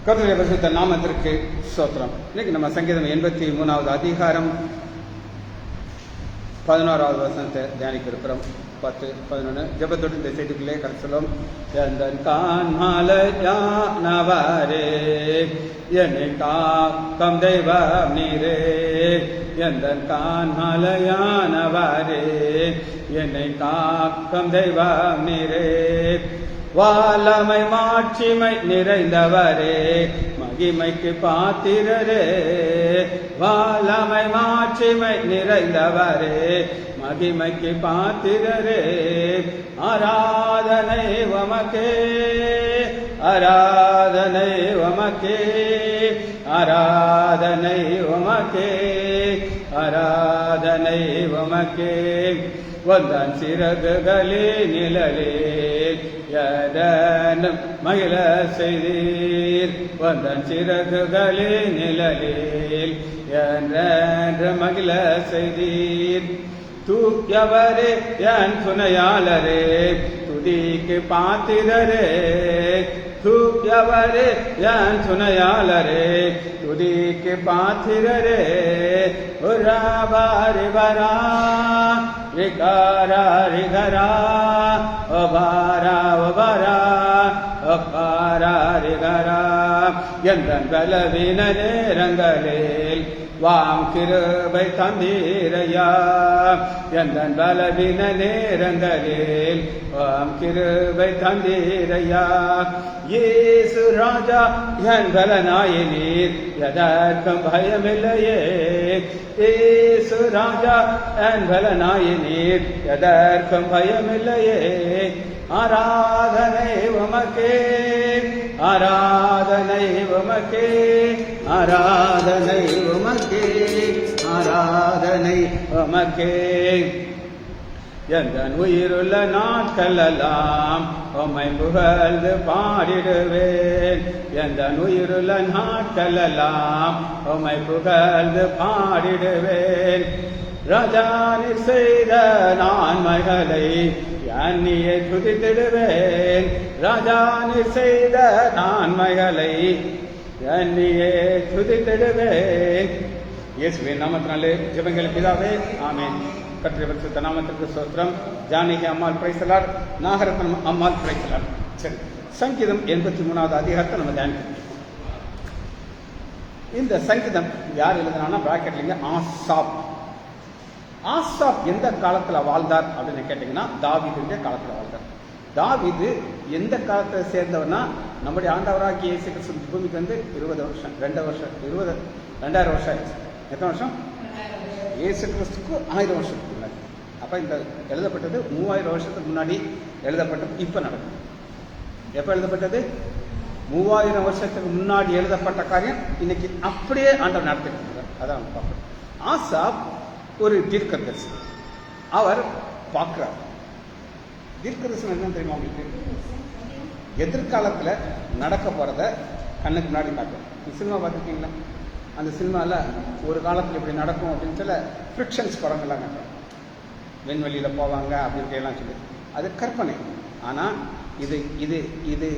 கர்த்தருடைய பரிசுத்த நாமத்திற்கு ஸ்தோத்திரம். இன்னைக்கு நம்ம சங்கீதம் 83வது அதிகாரம் 11வது வசனத்தை தியானிக்க இருக்கிறோம். 10, 11 ஜெபத்தோடு இந்த செய்திக்குள்ளே கடச்சலும். எந்தன் கான்மலையானவரே என்னை காக்கும் தெய்வம் நீரே, எந்தன் கான்மலையானவரே என்னை காக்கும் தெய்வம் நீரே, வாலமை மாட்சிமை நிறைந்தவரே மகிமைக்கு பாத்திரரே, வாலமை மாட்சிமை நிறைந்தவரே மகிமைக்கு பாத்திரரே, ஆராதனை உமக்கே, ஆராதனை உமக்கே, ஆராதனை உமக்கே, ஆராதனை உமக்கே, வந்தான் சிறகுகளே நிழலே எதனும் மகிழ செய்தீர், வந்தான் சிறகுகளே நிழலில் என்றென்று மகிழ செய்தீர், தூக்கியவரே என் துணையாளரே துதிக்கு பாத்திரரே, தூக்கியவரே என் துணையாளரே துதிக்கு பாத்திரரே, உராபாரி வரா ரிகாரா ரிகரா ஒபாரா ஒபாரா ஒபாரா ரிகரா, எந்த பலவீன நேரங்களில் வாம் கிருபை தந்தீரையா, எந்த பலவீன நேரங்களில் வாம் கிருபை தந்தீரையா, இயேசு ராஜா என் பலனாயினீர் எதற்கும் பயமில்லையே, இயேசு ராஜா என் பலனாயினீர் எதற்கும் பயமில்லையே, ஆராதனை உமக்கே, ஆராதனை உமக்கே, ஆராதனை உமக்கே, ஆராதனை உமக்கே, எந்தன் உயிருள்ள நாட்களெல்லாம் உம்மை புகழ்ந்து பாடிடுவேன், எந்தன் உயிருள்ள நாட்களெல்லாம் உம்மை புகழ்ந்து பாடிடுவேன், ராஜானி செய்த நான்மைகளை எண்ணியே துதித்திடுவேன், ராஜானி செய்த நான்மைகளை எண்ணியே துதித்திடுவேன். இயேசுவின் நாமத்தினாலே ஜெபங்கள் பிதாவே, ஆமென். கர்த்தருடைய பரிசுத்த நாமத்திற்கு ஸ்தோத்திரம். ஜானகி அம்மாள் பிரைசலார், நாகரத்னம் அம்மாள் பிரைசலார். சரி, சங்கீதம் 83வது அதிகாரத்தை நம்ம தியானிக்கிறோம். இந்த சங்கீதம் யார் எழுதினா பிராக்கெட்லிங்க ஆசாப். ஆசாப் எந்த காலத்துல வாழ்ந்தார் அப்படின்னு கேட்டீங்கன்னா தாவீதுடைய காலத்துல வாழ்ந்தார். தாவீது எந்த காலத்தை சேர்ந்தவர்னா நம்முடைய ஆண்டவராகிய இயேசு கிறிஸ்து பூமிக்கு வந்து 20 வருஷம் 2000 வருஷம் ஆயிடுச்சு. எத்தனை வருஷம்? இயேசு கிறிஸ்துக்கு 1000 வருஷத்துக்கு முன்னாடி. அப்ப இந்த எழுதப்பட்டது 3000 வருஷத்துக்கு முன்னாடி எழுதப்பட்டது. இப்ப நடக்கும். எப்ப எழுதப்பட்டது? 3000 வருஷத்துக்கு முன்னாடி எழுதப்பட்ட காரியம் இன்னைக்கு அப்படியே ஆண்டவர் நடத்திட்டு இருக்கார். அதான் பார்க்கணும். ஆசாப் ஒரு தீர்க்கதரிசி. அவர் பார்க்கிறார். தீர்க்கதரிசனம் என்ன தெரியுமா உங்களுக்கு? எதிர்காலத்துல நடக்க போறத கண்ணுக்கு முன்னாடி காட்டும். சினிமா பார்த்துருக்கீங்களா? அந்த சினிமாவில் ஒரு காலத்தில் இப்படி நடக்கும் அப்படின்னு சொல்ல ஃப்ரிக்ஷன்ஸ் படங்கள்லாம் காட்டும். விண்வெளியில் போவாங்க அப்படின்ட்டு எல்லாம் சொல்லி அது கற்பனை. ஆனால் இது இது இது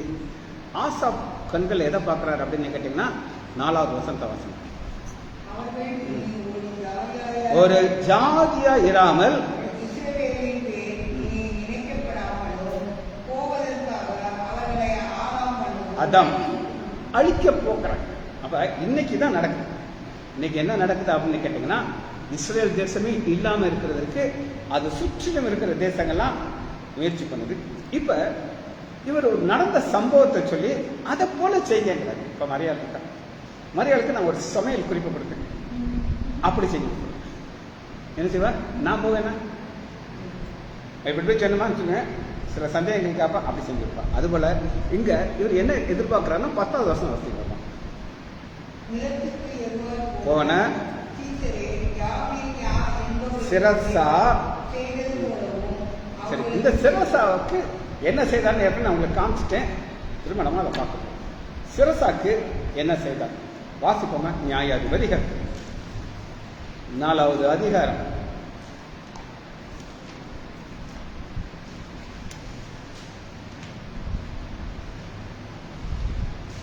ஆசாப் கண்கள் எதை பார்க்குறாரு அப்படின்னு கேட்டிங்கன்னா 4வது வசனத்தை வாசனம். ஒரு ஜாதியா இராமல் அதான் அழிக்க போக்குறாங்க. அப்ப இன்னைக்கு தான் நடக்குது. இன்னைக்கு என்ன நடக்குது அப்படின்னு கேட்டீங்கன்னா, இஸ்ரேல் தேசமே இல்லாம இருக்கிறதுக்கு அது சுற்றிலும் இருக்கிற தேசங்கள்லாம் முயற்சி பண்ணுது. இப்ப இவர் ஒரு நடந்த சம்பவத்தை சொல்லி அதை போல செய்யுங்கிறாரு. இப்ப மரியாளுக்கு நான் ஒரு சமையல் குறிப்பு கொடுத்தேன். அப்படி செய்ய என்ன செய்வார்? நான் போவேன்னா இப்படி போய் சொன்னமான்னு சொன்னேன். சில சந்தேகங்கள் கேட்பா, அப்படி செஞ்சிருப்பா. அது போல இங்க இவர் என்ன எதிர்பார்க்கிறாருன்னா 10வது வருஷம் வசதி போன சிரசா. சரி, இந்த சிரசாவுக்கு என்ன செய்தார்னு எப்படி நான் உங்களுக்கு காமிச்சிட்டேன். திரும்ப நம்ம அதை பார்க்கணும். சிரசாக்கு என்ன செய்தார் வாசிப்போமா? நியாயாதிபதிகள் 4வது அதிகாரம்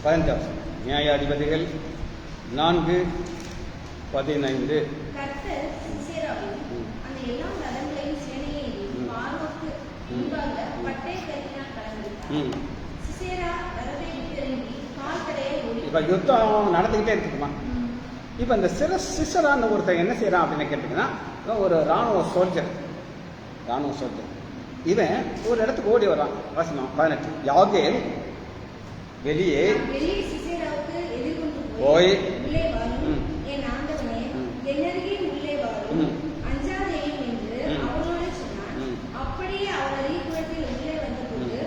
15 நியாயாதிபதிகள் 4:15. கர்த்தர் சிசெராவையும் அந்த எல்லா ரதங்களையும் சேனையையும் பார்வோனுக்கு முன்பாக பட்டய கருக்கினால் கலங்கடித்தார். சிசெரா ரதத்தை விட்டிறங்கி கால் தடையை இப்ப யுத்தம் நடந்துகிட்டே இருக்குமா? இப்ப இந்த சிசரான்னு ஒருத்தர் என்ன செய்யறான் அப்படின்னு கேட்டீங்கன்னா, ஒரு ராணுவ சோல்ஜர். இவன் ஒரு இடத்துக்கு ஓடி வரான். வசனம் 18. யாகேல் வெளியே சிசெராவுக்கு எதிர்கொண்டு போய் உள்ளே வாரும், என் ஆண்டவனே என்னருகே உள்ளே வாரும், அஞ்சாதேயும் என்று அவனோடு சொன்னான். அப்படியே அவன் அரிக்குளத்தில் உள்ளே வந்தபோது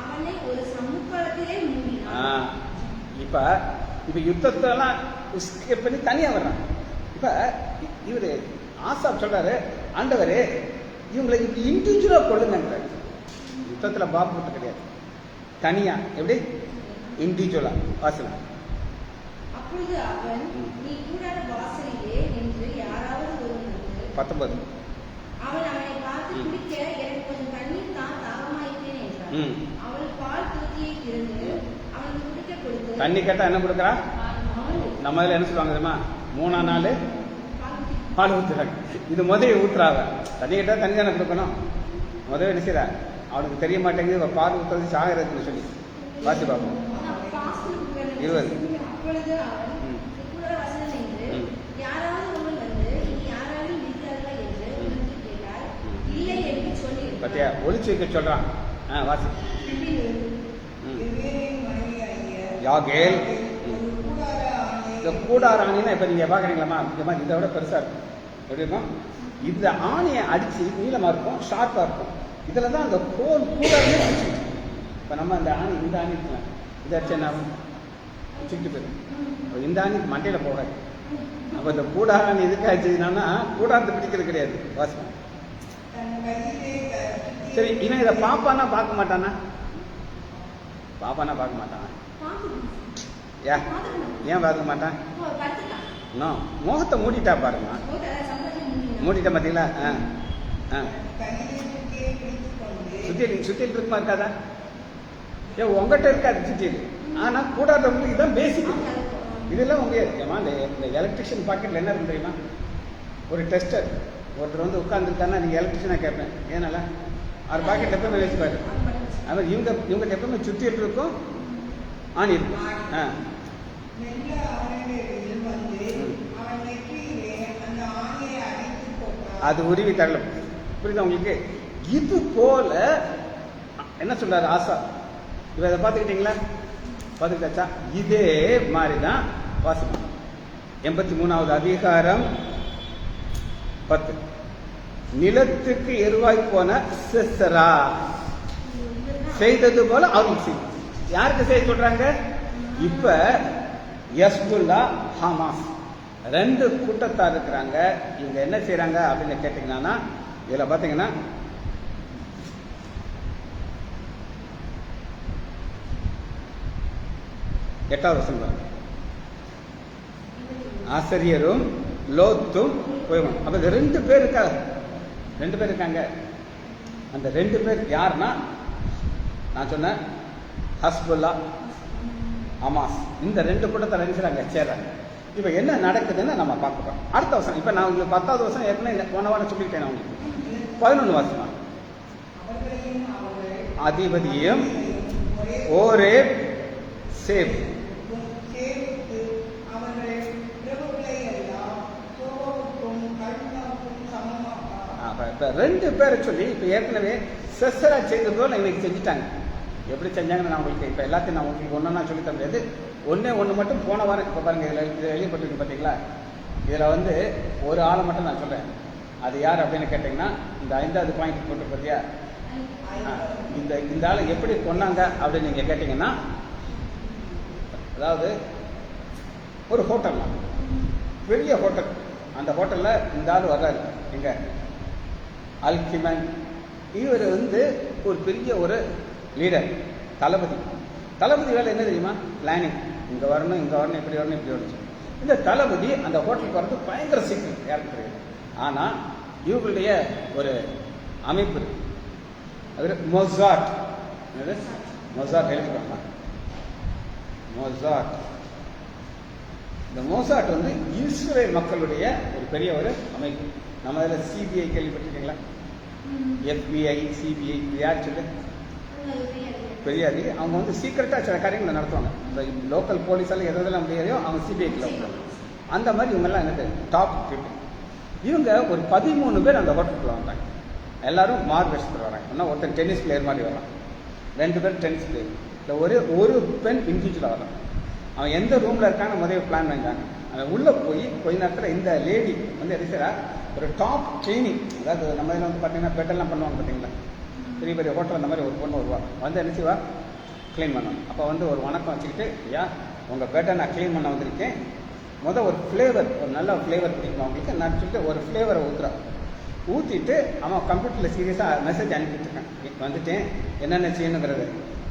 அவனை ஒரு சமுக்காலத்திலே மூடினான். இப்ப யுத்தத்தெல்லாம் எஸ்கேப் பண்ணி தனியா வர்றான். இப்ப இவரு ஆசாப் சொல்றாரு, ஆண்டவரே இவங்களை இப்படி இண்டிவிஜுவலா கொள்ளுங்க. யுத்தத்துல பாப் போட்டு கிடையாது, தனியா எப்படி இண்டிவிஜுவலா வாசனம். அப்பொழுது அவன், நீ கூடார வாசலிலே என்று யாராவது ஒருவன் 19. அவன் அவனை பார்த்து, குடிக்க எனக்கு கொஞ்சம் தண்ணீர் தான், தாகமாயிட்டேன் என்றான். அவள் பால் தூக்கியை திறந்து அவனுக்கு குடிக்க கொடுத்து, தண்ணி கேட்டா என்ன கொடுக்குறா? நம்ம இதுல என்ன சொல்லுவாங்க தெரியுமா? 3ஆம் நாள் பால் ஊத்துறாங்க. இது முதல் ஊத்துறாங்க. தண்ணி கேட்டா தண்ணி தானே கொடுக்கணும். முதல் என்ன செய்யறா? அவனுக்கு தெரிய மாட்டேங்குது பால் ஊத்துறது சாகிறதுன்னு சொல்லி வாசி பார்ப்போம். 20. அப்பொழுது அவன், கூடார வாசலில் நின்று யாராவது ஒருவன் வந்து நீ யாராலும் இருக்கிறார்களா என்று உனக்கு கேட்டால், இல்லை என்று சொல்லி பத்தியா ஒளிச்சு வைக்க சொல்றான். வாசி. யாகேல் இந்த கூடார ஆணினா இப்ப நீங்க பாக்குறீங்களா? இதை விட பெருசா இருக்கும். எப்படி இருக்கும்? இந்த ஆணியை அடிச்சு நீளமா இருக்கும், ஷார்ப்பா இருக்கும். இதுலதான் அந்த கோல் கூடாரமே அடிச்சுட்டு. இப்ப நம்ம அந்த ஆணி, இந்த ஆணி இருக்கலாம், இதை அடிச்சு என்ன ஆகும்? சுட்டு போயிடும். இந்த ஆணி மண்டையில போகாது. அப்ப இந்த கூடார ஆணி எதுக்கு அடிச்சதுன்னா கூடாரத்தை பிடிக்கிறது கிடையாது. வாசம். சரி, இவன் இதை பாப்பானா பார்க்க மாட்டானா? ஏன் பார்க்க மாட்டான்? முகத்தை மூடிட்டா பாருங்க. மூடிட்ட பாத்தீங்களா? சுத்தியல் இருக்குமா இருக்காதா? உங்ககிட்ட இருக்காது சுத்தியல். ஆனா கூடாதவங்களுக்கு இதான் பேசிக். இதெல்லாம் உங்க இந்த எலக்ட்ரிஷியன் பாக்கெட்ல என்ன இருக்கு தெரியுமா? ஒரு டெஸ்டர். ஒருத்தர் வந்து உட்கார்ந்துருக்காருன்னா நீங்க எலக்ட்ரிஷியனா கேட்பேன், ஏனால அவர் பாக்கெட் எப்பவுமே வச்சுப்பாரு. அது இவங்க எப்பவுமே சுத்தியல் இருக்கும், ஆணி இருக்கும். அது உருவி தரல. புரியுதா உங்களுக்கு? இது போல என்ன சொல்றாரு ஆசா? இவ இதை பார்த்துக்கிட்டீங்களா? பார்த்துக்கிட்டாச்சா? இதே மாதிரிதான் வாசிப்போம். 83வது அதிகாரம் 10. நிலத்துக்கு எருவாய் போன சிசரா செய்தது போல அவருக்கு செய்யும். யாருக்கு செய்ய சொல்றாங்க? இப்ப ஹெஸ்புல்லா, ஹமாஸ் 2 கூட்டத்தார் இருக்கிறாங்க. இவங்க என்ன செய்யறாங்க அப்படின்னு கேட்டீங்கன்னா, இதுல பாத்தீங்கன்னா 8வது வசனம், ஆசிரியரும் லோத்தும் போய்வாங்க. அப்ப 2 பேர் இருக்காங்க. அந்த 2 பேர் யாருன்னா, நான் சொன்ன ஹஸ்புல்லா, ஹமாஸ். இந்த 2 கூட்டத்தை நினைச்சாங்க சேர்றாங்க. இப்ப என்ன நடக்குதுன்னு நம்ம பார்க்கிறோம். அடுத்த வருஷம் இப்ப நான் உங்களுக்கு 10வது வருஷம் ஏற்கனவே போன வாரம் சொல்லிட்டேன். உங்களுக்கு 11 வருஷம் அதிபதியும் ஒரே சேப். இப்ப 2 பேரை சொல்லி இப்ப ஏற்கனவே செசரா செய்ததோ இன்னைக்கு செஞ்சுட்டாங்க. எப்படி செஞ்சாங்கன்னு நான் உங்களுக்கு இப்ப எல்லாத்தையும் நான் உங்களுக்கு ஒன்னா சொல்லி தர முடியாது. ஒண்ணு மட்டும் போன வாரம் இப்ப பாருங்க, இதுல எழுதப்பட்டிருக்கு பாத்தீங்களா? இதுல வந்து ஒரு ஆளை மட்டும் நான் சொல்றேன். அது யார் அப்படின்னு கேட்டீங்கன்னா, இந்த 5வது பாயிண்ட் போட்டு பார்த்தியா? இந்த ஆளை எப்படி கொண்டாங்க அப்படின்னு நீங்க கேட்டீங்கன்னா, அதாவது ஒரு ஹோட்டல், பெரிய ஹோட்டல். அந்த ஹோட்டல்ல இந்த ஆள் வர்றாரு. எங்க அல்கிமன். இவர் வந்து ஒரு பெரிய ஒரு லீடர், தளபதி வேலை என்ன தெரியுமா? பிளானிங். இங்க வரணும், இப்படி வரணும். இந்த தளபதி அந்த ஹோட்டலுக்கு வரது பயங்கர சீக்கிரம், யாருக்கு தெரியாது. ஆனா இவங்களுடைய ஒரு அமைப்பு, மொசாட் எழுதிருக்காங்க. மோசாட். இந்த மோசாட் வந்து இஸ்ரேல் மக்களுடைய ஒரு பெரிய ஒரு அமைப்பு. நம்ம அதில் சிபிஐ கேள்விப்பட்டிருக்கீங்களா? FBI, சிபிஐ யார் சொல்லு? பெரிய அதிகாரி. அவங்க வந்து சீக்கிரட்டாக சில காரியங்களை நடத்துவாங்க. இந்த லோக்கல் போலீஸால் எதெல்லாம் முடியாதையோ அவங்க சிபிஐக்கில் வைப்பாங்க. அந்த மாதிரி இவங்கெல்லாம் என்னது டாப் பீப்புள். இவங்க ஒரு 13 பேர் அந்த ஹோட்டலுக்குள்ள வந்தாங்க. எல்லாரும் மார் வேஷத்தில் வராங்க. இன்னும் ஒருத்தர் டென்னிஸ் பிளேயர் மாதிரி வரான், 2 பேர் டென்னிஸ் பிளேயர். இல்லை ஒரு பெண் இண்டிவிஜுவலாக வரான். அவன் எந்த ரூமில் இருக்கான்னு முதல்ல பிளான் பண்ணிட்டாங்க. அவன் உள்ளே போய் கொஞ்ச நேரத்தில் இந்த லேடி வந்து எரிசரா ஒரு டாப் ட்ரைனிங், அதாவது நம்ம இதில் வந்து பார்த்தீங்கன்னா பெட்டெல்லாம் பண்ணுவாங்க பார்த்தீங்களா, பெரிய பெரிய ஹோட்டல் அந்த மாதிரி ஒரு பொண்ணு வருவா வந்து என்ன செய்வா க்ளீன் பண்ணணும். அப்போ வந்து ஒரு வணக்கம் வச்சுக்கிட்டு, ஐயா உங்கள் பெட்டை நான் க்ளீன் பண்ண வந்திருக்கேன், ஒரு ஃப்ளேவர், ஒரு நல்ல ஃப்ளேவர் பிடிக்கும் அவங்களுக்கு நான் சொல்லிட்டு ஒரு ஃப்ளேவரை ஊற்றிட்டு அவன் கம்ப்யூட்டரில் சீரியஸாக மெசேஜ் அனுப்பிட்டு இருக்கான், வந்துட்டேன் என்னென்ன செய்யணுங்கிறது.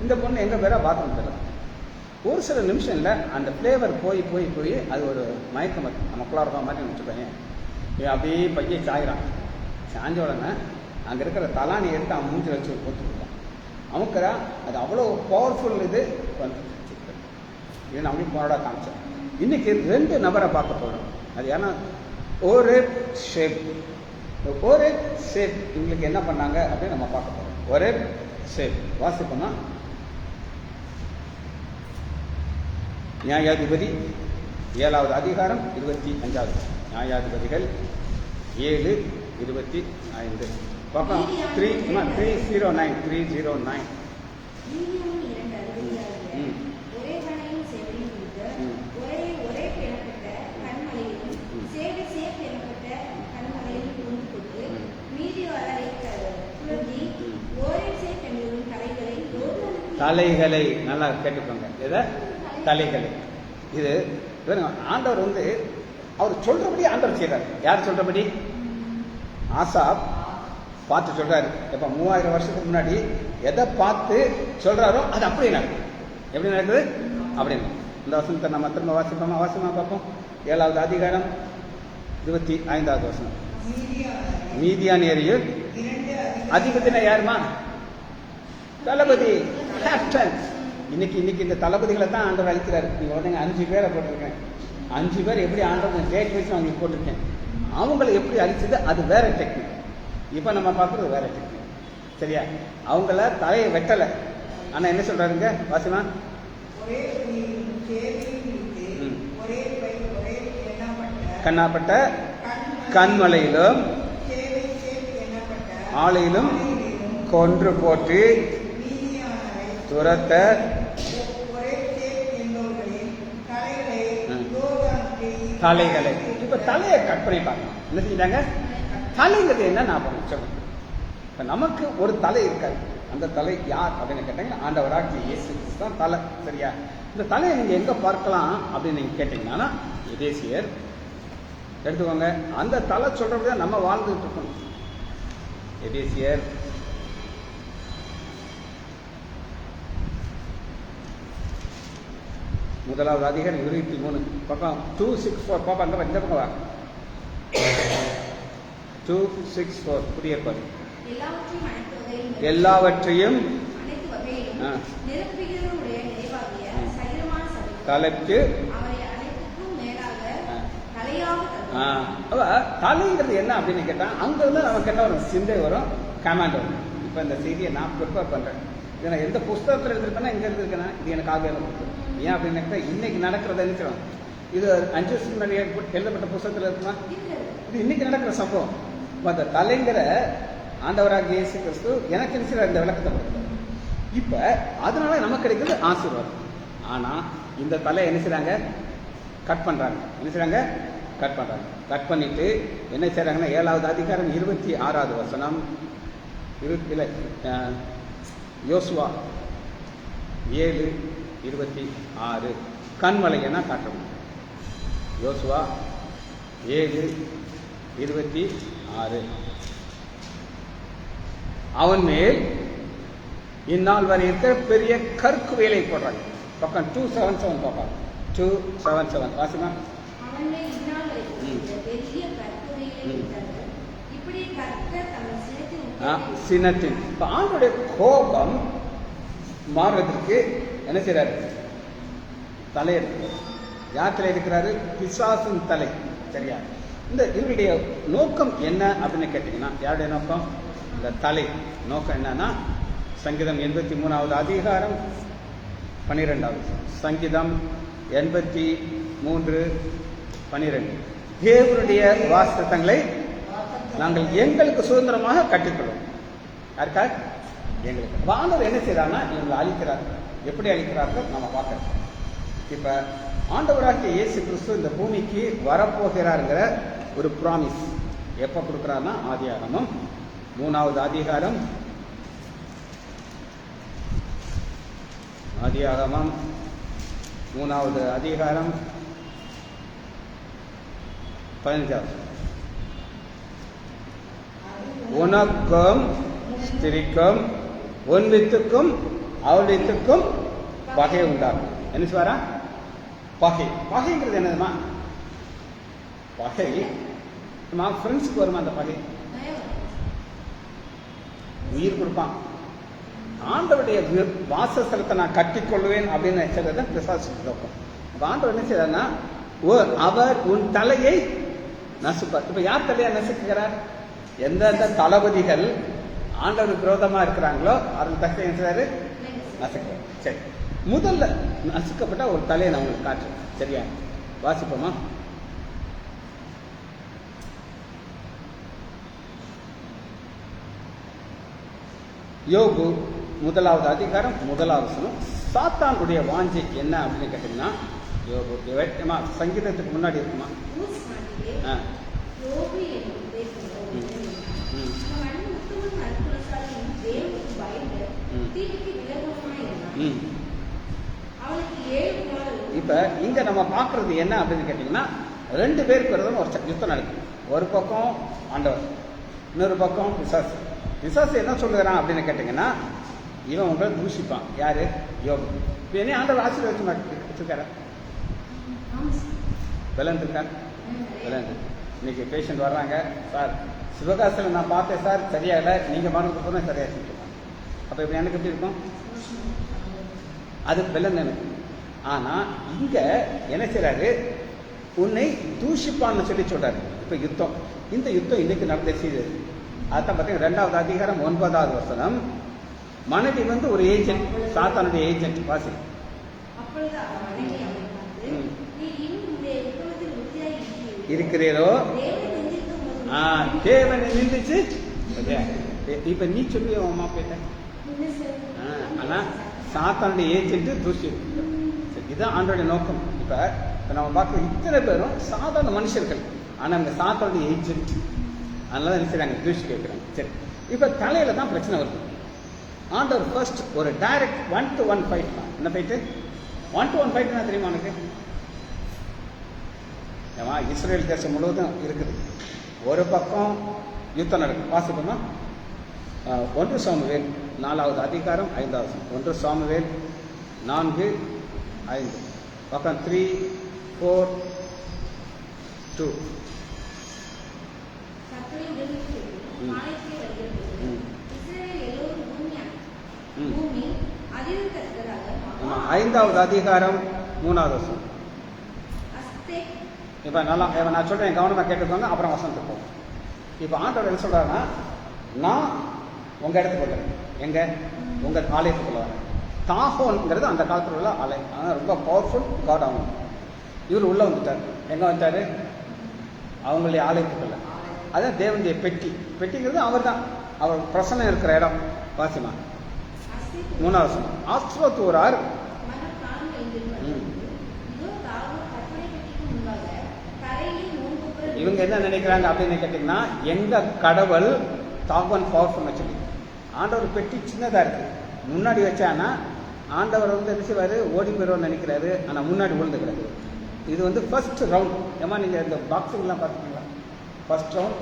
இந்த பொண்ணு எங்கே பேரா பாத்ரூம் தரல. ஒரு சில நிமிஷம் இல்லை அந்த ஃப்ளேவர் போய் போய் போய் அது ஒரு மயக்கம் வருது. நமக்குள்ளே இருக்க மாதிரி நினச்சிருப்பாங்க. இவன் அப்படியே பையன் சாயிறான். சாஞ்ச உடனே அங்கே இருக்கிற தலானி எடுத்து அவன் மூஞ்சி வச்சு கொடுத்துருக்கான். அமுக்கிறா, அது அவ்வளோ பவர்ஃபுல். இது நான் அவங்களுக்கு போராட காமிச்சேன். இன்னைக்கு 2 நபரை பார்க்க போகிறோம். அது ஏன்னா ஓரேப் ஷேப். ஓரேப் ஷேப் இவங்களுக்கு என்ன பண்ணாங்க அப்படின்னு நம்ம பார்க்க போகிறோம். ஓரேப் ஷேப் வாசிப்போம்னா, நியாயாதிபதி 7வது அதிகாரம் 25வது. நியாயாதிபதிகள் 7:25 பார்க்கலாம். 309. தலைகளை நல்லா கேட்டுக்கோங்க. எதை? தலைகளை. இது ஆண்டவர் வந்து அவர் சொல்றபடி ஆண்டவர் செய்யறாரு. யார் சொல்றபடி? ஆசாப் பார்த்து சொல்றாரு. எப்ப 3000 வருஷத்துக்கு முன்னாடி எதை பார்த்து சொல்றாரோ அது அப்படியே நடக்குது. எப்படி நடக்குது? அப்படின்னு இந்த வசனத்தை நம்ம திரும்ப வாசிப்போமா பார்ப்போம். 7வது அதிகாரம் 25வது வசனம். மீதியானியரில் அதிபதினா யாருமா? தளபதி, கேப்டன். இன்னைக்கு இந்த தளபதிகளை தான் ஆண்டவர் அழிக்கிறாரு. நீங்க உடனே 5 பேரை போட்டிருக்கேன். 5 பேர் எப்படி ஆண்டவர் டேட் வச்சு அவங்களுக்கு போட்டிருக்கேன். அவங்களை எப்படி அழிச்சது அது வேற டெக்னிக். இப்ப நம்ம பார்க்கறது வேற டெக்னிக். சரியா? அவங்கள தலையை வெட்டலை. ஆனா என்ன சொல்றாருங்க? வாசிமா. கண்ணாப்பட்ட கண்மலையிலும் ஆலையிலும் கொன்று போட்டு துரத்த தலைகளை. இப்ப தலையை கட் பண்ணி பார்க்கணும். என்ன செஞ்சாங்க? தலைங்கிறது என்ன நான் சொல்றேன். இப்ப நமக்கு ஒரு தலை இருக்காது. அந்த தலை யார் அப்படின்னு கேட்டீங்கன்னா ஆண்டவராகிய இயேசு கிறிஸ்து தான் தலை. சரியா? இந்த தலையை நீங்க எங்க பார்க்கலாம் அப்படின்னு நீங்க கேட்டீங்கன்னா எபேசியர் எடுத்துக்கோங்க. அந்த தலை சொல்றபடிதான் நம்ம வாழ்ந்துட்டு இருக்கணும். எபேசியர் 1வது அதிகாரம் 23 பக்கம் 264 பாப்பா அங்க இந்த பக்கம் வா. 264 புதிய ஏற்பாடு. எல்லாவற்றையும் தலைக்கு தலைங்கிறது என்ன அப்படின்னு கேட்டா அங்க இருந்து நமக்கு என்ன வரும்? சிந்தை வரும், கமாண்ட் வரும். இப்ப இந்த செய்தியை நான் ப்ரிப்பேர் பண்றேன். இதை நான் எந்த புஸ்தகத்தில் எழுதிருக்கேன்னா இங்க எழுதிருக்கேன். இது எனக்கு ஆவியான புத்தகம். ஏன் அப்படின்னு கேட்டா இன்னைக்கு நடக்கிறத நினைக்கிறோம். இது 5 வருஷத்துக்கு முன்னாடி எழுதப்பட்ட புத்தகத்தில் இருக்குமா? இது இன்னைக்கு நடக்கிற சம்பவம். அந்த தலைங்கிற ஆண்டவராக இயேசு கிறிஸ்து எனக்கு நினைக்கிற இந்த விளக்கத்தை கொடுத்தார். இப்ப அதனால நமக்கு கிடைக்கிறது ஆசீர்வாதம். ஆனா இந்த தலை என்ன செய்றாங்க? கட் பண்றாங்க. என்ன செய்றாங்க? கட் பண்றாங்க. கட் பண்ணிட்டு என்ன செய்றாங்கன்னா 7வது அதிகாரம் 26வது வசனம். யோசுவா 7:26 கண்மலையனா காட்டணும். யோசுவா 7:26 அவன் மேல் இந்நாள் வரை இருக்கிற பெரிய கற்கு வேலை போடுறாங்க. பக்கம் 277 பார்ப்பாங்க. 277 வாசிமா. சினத்தின் ஆண்டுடைய கோபம் மாறுவதற்கு என்ன செய்றாரு? தலை எடுக்கிறார். யார் தலை எடுக்கிறாரு? பிசாசின் தலை. சரியா? இந்த இவருடைய நோக்கம் என்ன அப்படின்னு கேட்டீங்கன்னா, யாருடைய நோக்கம்? இந்த தலை நோக்கம் என்னன்னா, சங்கீதம் 83வது அதிகாரம் 12வது சங்கீதம் 83:12 தேவனுடைய வாசத்தங்களை நாங்கள் எங்களுக்கு சுதந்திரமாக கட்டிக்கொள்வோம். யாருக்கா? எங்களுக்கு. ஆண்டவர் என்ன செய்யறாருன்னா, இவங்களை அழிக்கிறார். எப்படி அழிக்கிறார்கள் நம்ம பார்க்கிறோம். இப்ப ஆண்டவராகிய இயேசு கிறிஸ்து இந்த பூமிக்கு வரப்போகிறாருங்கிற ஒரு ப்ராமிஸ் எப்ப கொடுக்கிறாருன்னா, ஆதியாகமம் 3வது அதிகாரம், ஆதியாகமம் 3வது அதிகாரம் 15வது. உனக்கும் ஸ்திரிக்கும் உன் வித்துக்கும் அவள் வித்துக்கும் பகை உண்டாகும். என்ன சொல்றா? பகை. பகைங்கிறது என்னதுமா? பகை நம்ம ஃப்ரெண்ட்ஸுக்கு வருமா அந்த பகை? உயிர் கொடுப்பான். ஆண்டவருடைய வாசஸ்தலத்தை நான் கட்டிக்கொள்வேன் அப்படின்னு நினைச்சதை பிசாசு நோக்கம். ஆண்டவர் என்ன செய்யறாருன்னா, அவர் உன் தலையை நசுப்பார். இப்ப யார் தலையை நசுக்கிறார்? எந்தெந்த தளபதிகள் ஆண்டவருக்கு விரோதமா இருக்கிறாங்களோ அவர்கள் தக்க என்ன செய்றாரு? நசுக்கிறார். சரி, முதல்ல நசுக்கப்பட்ட ஒரு தலையை நான் உங்களுக்கு காட்டுறேன். சரியா? வாசிப்போமா? யோபு 1வது அதிகாரம் 1வது வசனம். சாத்தானுடைய வாஞ்சை என்ன அப்படின்னு கேட்டீங்கன்னா, யோபு சங்கீதத்துக்கு முன்னாடி இருக்குமா? இப்ப இங்க நம்ம பாக்குறது என்ன அப்படின்னு கேட்டீங்கன்னா, 2 பேருக்கு வருதுன்னு ஒரு யுத்தம் நடக்குது. ஒரு பக்கம் ஆண்டவர், இன்னொரு பக்கம் பிசாசு. பிசாசு என்ன சொல்லுறான் அப்படின்னு கேட்டீங்கன்னா, இவன் உங்களை தூஷிப்பான். யாரு? யோபு. என்ன ஆண்டவர் ஆசீர்வாதம் வச்சிருக்காரு? விளந்து இருக்கார். விளந்து இன்னைக்கு பேஷண்ட் வர்றாங்க, சார் சிவகாசியில் நான் பார்த்தேன் சார், சரியா இல்லை, நீங்க மருந்து போனா சரியா செஞ்சுருக்காங்க. அப்ப இப்ப எனக்கு எப்படி இருக்கும்? அது விளந்து எனக்கு. ஆனா இங்க என்ன செய்யறாரு? உன்னை தூஷிப்பான்னு சொல்லி சொல்றாரு. இப்ப யுத்தம், இந்த யுத்தம் இன்னைக்கு நடந்த செய்து. அதான் பார்த்தீங்கன்னா 2வது அதிகாரம் 9வது வசனம். மனைவி ஒரு ஏஜென்ட், சாத்தானுடைய ஏஜென்ட். வாசி. இருக்கிறீரோ தேவனை நின்றுச்சு. இப்ப நீ சொல்லி அம்மா போயிட்ட. ஆனா சாத்தானுடைய ஏஜென்ட் தூஷி. இதுதான் ஆண்டோடைய நோக்கம். இப்ப நம்ம பார்க்க இத்தனை பேரும் சாதாரண மனுஷர்கள், ஆனா அந்த சாத்தானுடைய ஏஜென்ட். அதனால என்ன செய்றாங்க? தூஷி கேட்கிறாங்க. சரி, இப்ப தலையில தான் பிரச்சனை வருது. ஆண்டவர் ஃபர்ஸ்ட் ஒரு டைரக்ட் 1-to-1 ஃபைட். என்ன ஃபைட்டு? 1-to-1 ஃபைட் என்ன தெரியுமா உனக்கு? இஸ்ரேல் தேசம் முழுவதும் இருக்குது. ஒரு பக்கம் யுத்தம் நடக்கும். வாசிப்போமா? 1 சாமுவேல் 4வது அதிகாரம் 5வது வசனம். 1 சாமுவேல் 4:5. பக்கம் 3-4-2. ஐந்தாவது அதிகாரம் 3வது வசனம். இப்ப நல்லா நான் சொல்றேன், கவனமா கேட்டுக்கோங்க, அப்புறம் வசனத்துக்கு போகும். இப்ப ஆண்டவர் என்ன சொல்றாருன்னா, நான் உங்க இடத்துக்கு வரேன். எங்க? உங்க ஆலயத்துக்குள்ள வரேன். தாகோன்ங்கிறது அந்த காலத்துல உள்ள ஆலயம். ஆனால் ரொம்ப பவர்ஃபுல் காட். அவங்க இவர் உள்ள வந்துட்டார். எங்க வந்துட்டாரு? அவங்களுடைய ஆலயத்துக்குள்ள. அதான் தேவனுடைய பெட்டி. பெட்டிங்கிறது அவர் தான், அவர் பிரசன்னம் இருக்கிற இடம். வாசிமா 3வது வசனம். ஆஸ்திரோத்தூரார் இவங்க என்ன நினைக்கிறாங்க அப்படின்னு கேட்டீங்கன்னா, எங்க கடவுள் தாகோன் பவர்ஃபுல் சொல்லி. ஆண்டவர் பெட்டி சின்னதா இருக்கு, முன்னாடி வச்சானா ஆண்டவர் என்ன செய்வாரு? ஓடி போயிடுவோம்னு நினைக்கிறாரு. ஆனா முன்னாடி விழுந்து கிடக்கு. இது ஃபர்ஸ்ட் ரவுண்ட். ஏமா நீங்க இந்த பாக்ஸிங்லாம் பார்த்துக்கீங்களா? ஃபர்ஸ்ட் ரவுண்ட்,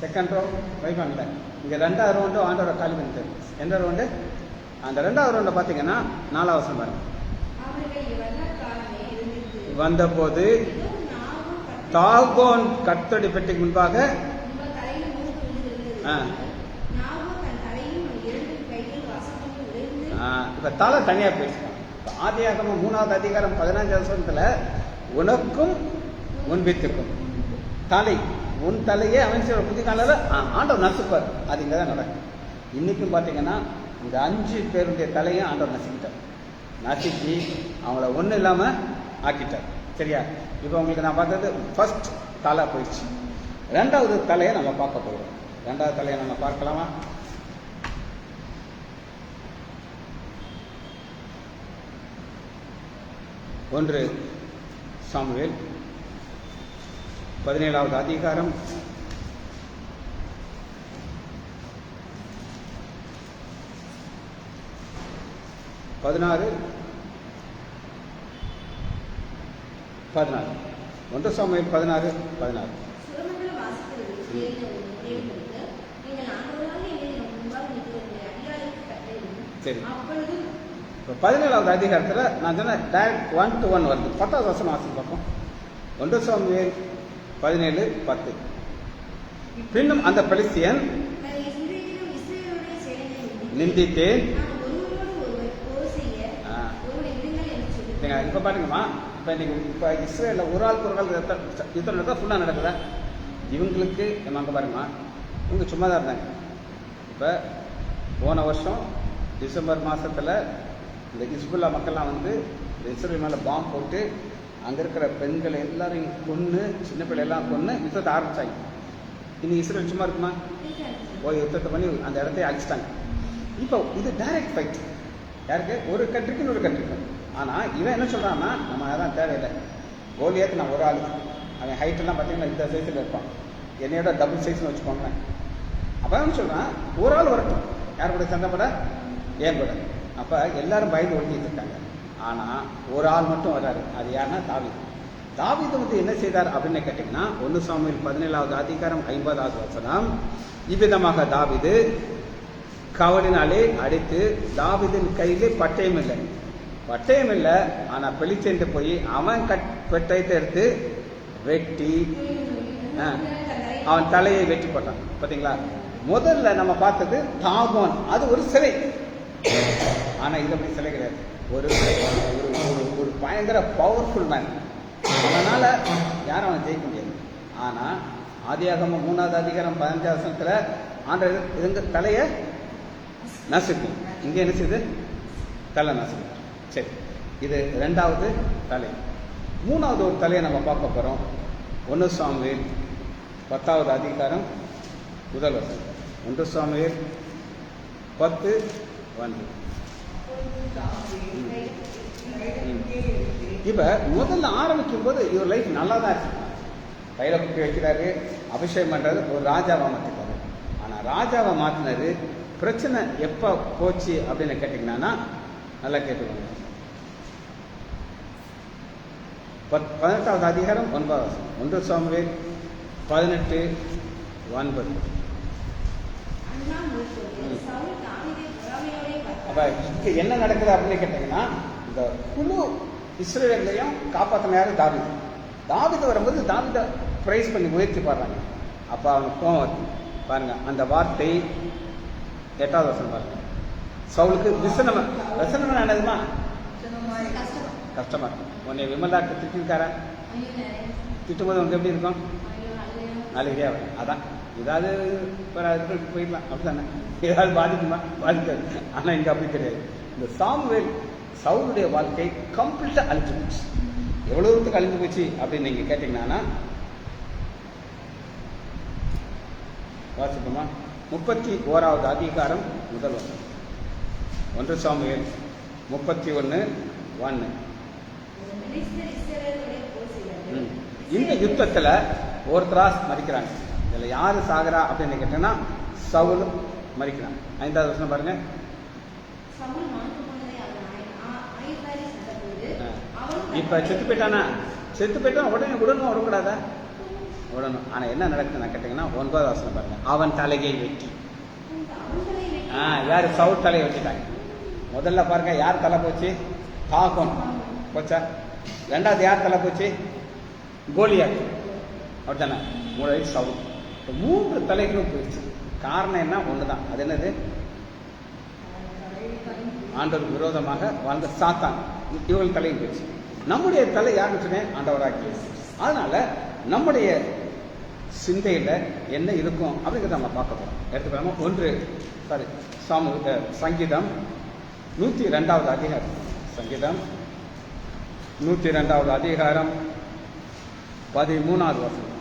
செகண்ட் ரவுண்ட் வைப்பாங்களே. இங்க 2வது ரவுண்டு ஆண்டவரை காலி பண்ணிட்டாரு. எந்த ரவுண்டு? அந்த 2வது ரவுண்ட பாத்தீங்கன்னா 4வது வசனம் பாருங்க. வந்தபோது தாகோன் கர்த்தருடைய பெட்டிக்கு முன்பாக இப்ப தலை தனியா போயிடுச்சு. ஆதியாகமம் 3வது அதிகாரம் 15வது வசனத்துல உனக்கும் உன் வித்துக்கும் தலை, உன் தலையே அவன் புதிய காலையில் ஆண்டவர் நசுப்பார். அது இங்கே தான் நடக்கும். இன்னைக்கும் பார்த்தீங்கன்னா இந்த 5 பேருடைய தலையும் ஆண்டவர் நசுக்கிட்டார். நசுக்கி அவங்கள ஒன்றும் இல்லாமல் ஆக்கிட்டார். சரியா? இப்போ உங்களுக்கு நான் பார்த்தது ஃபர்ஸ்ட் தலை போயிடுச்சு. 2வது தலையை நம்ம பார்க்க போகிறோம். 2வது தலையை நம்ம பார்க்கலாமா? ஒன்று சாமுவேல் 17வது அதிகாரம் 16 1 சாமுவேல் 16 சுரமண்டல வாசிக்கிறவர்கள் தேவனுக்கு நீங்கள் ஆண்டவராகிய என்னை முன்பாக நிற்கிறவர்களை அடியாளுக்கு கட்டளையிடும். சரி. அப்பொழுது இப்போ 17வது அதிகாரத்தில் நான் சொன்னேன் டைரக்ட் 1 to 1 வருது. 10வது வசனம் வாசித்து பார்ப்போம். 1 சாமுவேல் 17:10. பின்னும் அந்த பெலிஸ்தியன் நான் இன்றைக்கும் இஸ்ரவேலுடைய சேனையை நிந்தித்தேன். நான் ஒருவரோடு ஒருவர் போர் செய்ய ஒருவரை விடுங்கள் என்று சொல்லிவிட்டேன். இப்போ பாருங்கம்மா, இப்போ இஸ்ரேலில் ஒரு ஆள் யுத்தம் நடந்தால் ஃபுல்லாக நடக்குதா? இவங்களுக்கு நம்ம அங்கே பாருங்கம்மா, இவங்க சும்மா தான் இருந்தாங்க. இப்போ போன வருஷம் டிசம்பர் மாதத்தில் இந்த ஹிஸ்புல்லா மக்கள்லாம் வந்து இஸ்ரேல் மேலே பாம்பு போட்டு அங்கே இருக்கிற பெண்களை எல்லாரையும் கொன்று, சின்ன பிள்ளையெல்லாம் கொன்று யுத்தத்தை ஆரம்பித்தாங்க. இனி இஸ்ரேல் சும்மா இருக்குமா? போய் யுத்தத்தை பண்ணி அந்த இடத்தையே அழிச்சிட்டாங்க. இப்போ இது டைரக்ட் ஃபைட். யாருக்கு? ஒரு கண்ட்ரிக்கு ஒரு கண்ட்ரிக்கு. ஆனால் இவன் என்ன சொல்கிறான்னா, நம்ம அதான் தேவையில்லை. கோலியாக்கு நான் ஒரு ஆள், அவன் ஹைட்டெல்லாம் பார்த்தீங்கன்னா இந்த சைஸில் இருப்பான், என்னையோட டபுள் சைஸ்னு வச்சுக்கோங்களேன். அப்போ என்ன சொல்கிறான், ஒரு ஆள் வரட்டும். யார் கூட சண்டை போட? ஏன் கூட. அப்போ எல்லாரும் பயந்து ஒழிஞ்சிட்டு இருக்காங்க. ஆனால் ஒரு ஆள் மட்டும் வராரு. அது யாருன்னா தாவீது. தாவீது வந்து என்ன செய்தார் அப்படின்னு கேட்டிங்கன்னா 1 சாமுவேல் 17வது அதிகாரம் 50வது வசனம். இவ்விதமாக தாவீது கவலினாலே அடித்து, தாவீதின் கையிலே பட்டயம் இல்லை, ஆனால் பெலிஸ்தியன்ட்டு போய் அவன் பெட்டயத்தை எடுத்து வெட்டி அவன் தலையை வெட்டி போட்டான். பார்த்தீங்களா? முதல்ல நம்ம பார்த்தது தாகோன், அது ஒரு சிலை. ஆனால் இது அப்படி சிலை கிடையாது. ஒரு ஒரு பயங்கர பவர்ஃபுல் மேன். அதனால யாரும் அவனை ஜெயிக்க முடியாது. ஆனால் ஆதியாகமம் 3வது அதிகாரம் 15வது வசனத்தில் ஆண்டவர் இதுங்க தலையை நசுக்கும். இங்கே என்ன செய்யுது? தலை நசுக்கும். சரி, இது 2வது தலை. 3வது ஒரு தலையை நம்ம பார்க்க போகிறோம். 1 சாமுவேல் 10வது அதிகாரம் 1 வசனம். 1 சாமுவேல் 10:1. இப்போ முதல்ல ஆரம்பிக்கும் போது இவர் லைஃப் நல்லா தான் இருக்கு. கையில் குட்டி வைக்கிறாரு, அபிஷேகம் பண்ணுறாரு, ஒரு ராஜாவை மாற்றிட்டாரு. ஆனால் ராஜாவை மாற்றினது பிரச்சனை எப்போ போச்சு அப்படின்னு கேட்டிங்கன்னா, நல்லா கேட்டுக்கோங்க. 18வது அதிகாரம் 9வது வசனம். 1 சாமுவேல் 18:9. அப்போ இங்கே என்ன நடக்குது அப்படின்னு கேட்டிங்கன்னா, இந்த குழு இஸ்ரவேலையும் காப்பாற்றின யாரு? தாவீது. தாவீது வரும்போது தாவீதை பிரைஸ் பண்ணி உயர்த்தி பாடுறாங்க. அப்போ அவனுக்கு கோவம் வருது. பாருங்க, அந்த வார்த்தை 8வது வசனம் பாருங்க. சவுலுக்கு விசனம் ஆனதுமா கஷ்டமா இருக்கும். உன்னை விமலாக்கு திட்டிருக்காரா? திட்டும்போது உனக்கு எப்படி இருக்கும்? அழுகையா வரும். அதான் ஏதாவது போயிடலாம், அப்படித்தானே? ஏதாவது பாதிக்குமா? பாதிக்காது. ஆனால் இங்கே அப்படி கிடையாது. இந்த சாமுவேல் சவுலுடைய வாழ்க்கை கம்ப்ளீட்டாக அழிஞ்சு போச்சு. எவ்வளோ தூரத்துக்கு அழிஞ்சு போச்சு அப்படின்னு நீங்கள் கேட்டிங்கன்னா, வாசிப்போமா? 31வது அதிகாரம் 1 வசனம். 1 சாமுவேல் 31:1. இந்த யுத்தத்தில் ஒருத்தரா மறிக்கிறாங்க. இதில் யாரு சாகரா அப்படின்னு கேட்டீங்கன்னா, சவுல் மறிக்கிறான். 5வது வசனம் பாருங்க. இப்ப செத்து போயிட்டானா உடனே விடணும், விடக்கூடாதா? விடணும். ஆனா என்ன நடக்குதுன்னு கேட்டீங்கன்னா, 9வது வசனம் பாருங்க. அவன் தலையை வெட்டி. யாரு? சவுல் தலையை வெட்டிட்டாங்க. முதல்ல பாருங்க, யார் தலை போச்சு? தாகோன் போச்சா? 2வது யார் தலை போச்சு? கோலியாத். அப்படித்தானே? 3வது சவுல். 3 தலைகளும் போயிடுச்சு. காரணம் என்ன? ஒண்ணுதான். அது என்னது? ஆண்டவருக்கு விரோதமாக வாழ்ந்த சாத்தான். இவங்க தலையும் போச்சு. நம்முடைய தலை யாருன்னு சொன்னேன்? ஆண்டவராகிய இயேசு. அதனால நம்முடைய சிந்தையில என்ன இருக்கும் அப்படிங்கிறத நம்ம பார்க்க போறோம். எடுத்துக்கலாமா? சங்கீதம் 102வது அதிகாரம். சங்கீதம் 102வது அதிகாரம் 13வது வசனம்.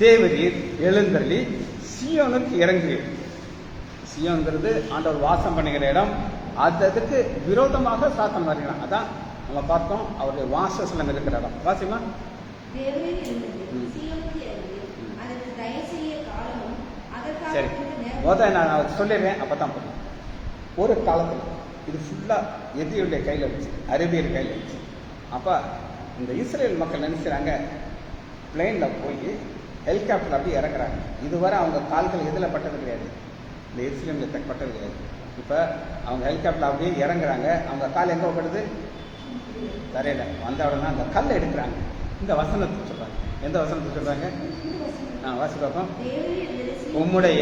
தேவரீர் எழுந்தருளி சீயோனுக்கு இறங்குவீர். சீயோன்கிறது ஆண்டவர் வாசம் பண்ணுகிற இடம். அதுக்கு விரோதமாக சாத்தான் வருகிறான். அதான் நம்ம பார்த்தோம், அவருடைய வாசஸ்தலம் இருக்கிற இடம். வாசிமா? சரி, நான் சொல்லிடுறேன், அப்பதான் போதும். ஒரு காலத்தில் இது ஃபுல்லா எதிரியுடைய கையில் இருந்துச்சு, அரேபியர் கையில் இருந்துச்சு. அப்ப இந்த இஸ்ரேல் மக்கள் நினைக்கிறாங்க, பிளேன்ல போய் ஹெலிகாப்டர் அப்படி இறங்குறாங்க. இதுவரை அவங்க கால்கள் எதில் பட்டது கிடையாது, இந்த இஸ்ரேலில் பட்டது கிடையாது. இப்போ அவங்க ஹெலிகாப்டர் அப்படியே இறங்குறாங்க, அவங்க கால் எங்கே படுது? தரையில. வந்த உடனே அந்த கல்லை எடுக்கிறாங்க. இந்த வசனத்தை சொல்றாங்க. எந்த வசனத்தை சொல்றாங்க? வாசி பார்ப்போம். உம்முடைய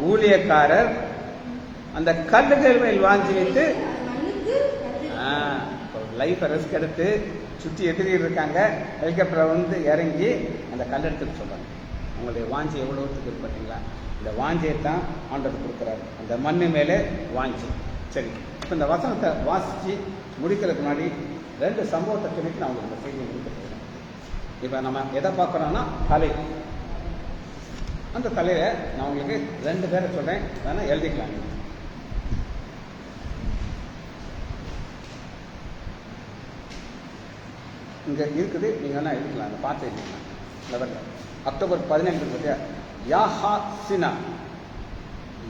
ஊழியக்காரர் அந்த கல்லுகள் மேல் வாஞ்சி வைத்து லைஃபை ரிஸ்க் எடுத்து சுற்றி எதிரி இருக்காங்க. ஹெலிகாப்டர் வந்து இறங்கி அந்த கல் எடுத்துட்டு சொல்றாங்க. உங்களுடைய வாஞ்சி எவ்வளோத்துக்கு பார்த்தீங்களா? இந்த வாஞ்சியை தான் ஆண்டவர் கொடுக்குறாரு, அந்த மண்ணு மேலே வாஞ்சி. சரி, இப்போ இந்த வசனத்தை வாசித்து முடிக்கிறதுக்கு முன்னாடி 2 சம்பவத்தை சொல்லிட்டு நான் உங்களுக்கு இந்த செய்தியை முடிக்க போகிறேன். இப்போ நம்ம எதை பார்க்குறோம்னா தலை. அந்த தலையில நான் உங்களுக்கு 2 பேரை சொல்றேன், வேணா எழுதிக்கலாம். இங்க இருக்குது, நீங்க வேணா எழுதிக்கலாம், அந்த பார்த்து எழுதிக்கலாம். லெவலில் அக்டோபர் 17 பற்றியா Yahya Sinwar,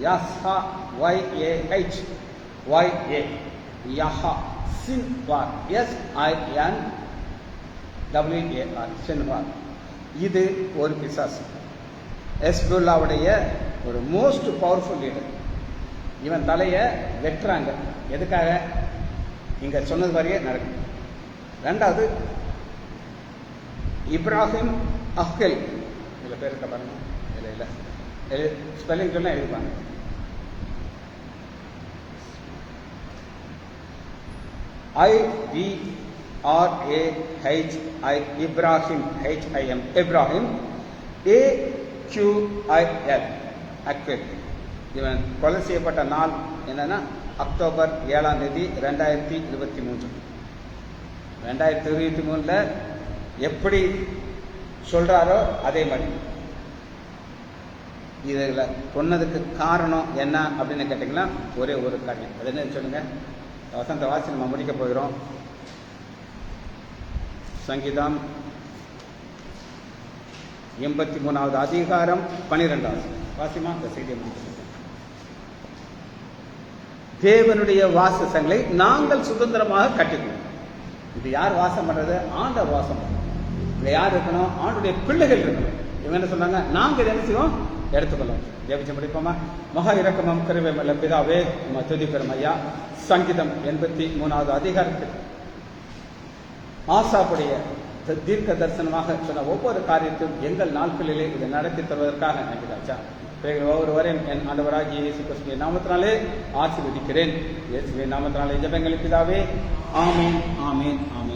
Yahya YAH YA Yahya Sinwar SINWAR Sinwar. இது ஒரு பிசாசு, ஹெஸ்புல்லாவுடைய ஒரு மோஸ்ட் பவர்ஃபுல் லீடர். இவன் தலையை வெட்டுறாங்க. எதுக்காக? இங்க சொன்னது மாதிரியே நடக்கும். 2வது இப்ராஹிம் அஹ்கல். இதுல பேர் இருக்க பாருங்க. இல்லை ஸ்பெல்லிங் சொன்னா எழுதிப்பாங்க. IBRAHI Ibrahim HIM Ibrahim AQIL அக்வெல். இவன் கொலை செய்யப்பட்ட நாள் என்னன்னா அக்டோபர் 7ஆம் தேதி 2023. 2023 எப்படி சொல்றாரோ அதே மாதிரி. இதுல சொன்னதுக்கு காரணம் என்ன அப்படின்னு கேட்டீங்கன்னா ஒரே ஒரு காரியம். அது என்ன சொல்லுங்க? வசந்த வாசி நம்ம முடிக்க போகிறோம். சங்கீதம் 83வது அதிகாரம் 12வது வாசிமா இந்த செய்தியை முடிக்க. தேவனுடைய வாசஸ்தலங்களை நாங்கள் சுதந்திரமாக கட்டிக்கணும். இது யார் வாசம் பண்றது? ஆண்டவர் வாசம் பண்றது. இங்க யார் இருக்கணும்? ஆண்டுடைய பிள்ளைகள் இருக்கணும். இவங்க என்ன சொன்னாங்க? நாங்கள் என்ன செய்வோம்? எடுத்துக்கொள்ளும். ஜெபிச்சு முடிப்போமா? மகா இரக்கமும் கிருபையுமுள்ள பிதாவே, நம்ம துதிக்கிறோம் ஐயா. சங்கீதம் 83வது அதிகாரத்தில் ஆசாப்புடைய தீர்க்க தரிசனமாக சொன்ன ஒவ்வொரு காரியத்தையும் எங்கள் நாட்களிலே இதை நடத்தி தருவதற்காக நன்றி ராஜா. ஒவ்வொருவரையும் என் ஆண்டவராகிய இயேசு கிறிஸ்துவின் நாமத்தினாலே ஆசீர்வதிக்கிறேன். இயேசுவின் நாமத்தினாலே ஜெபங்கள் பிதாவே. ஆமென், ஆமென், ஆமென்.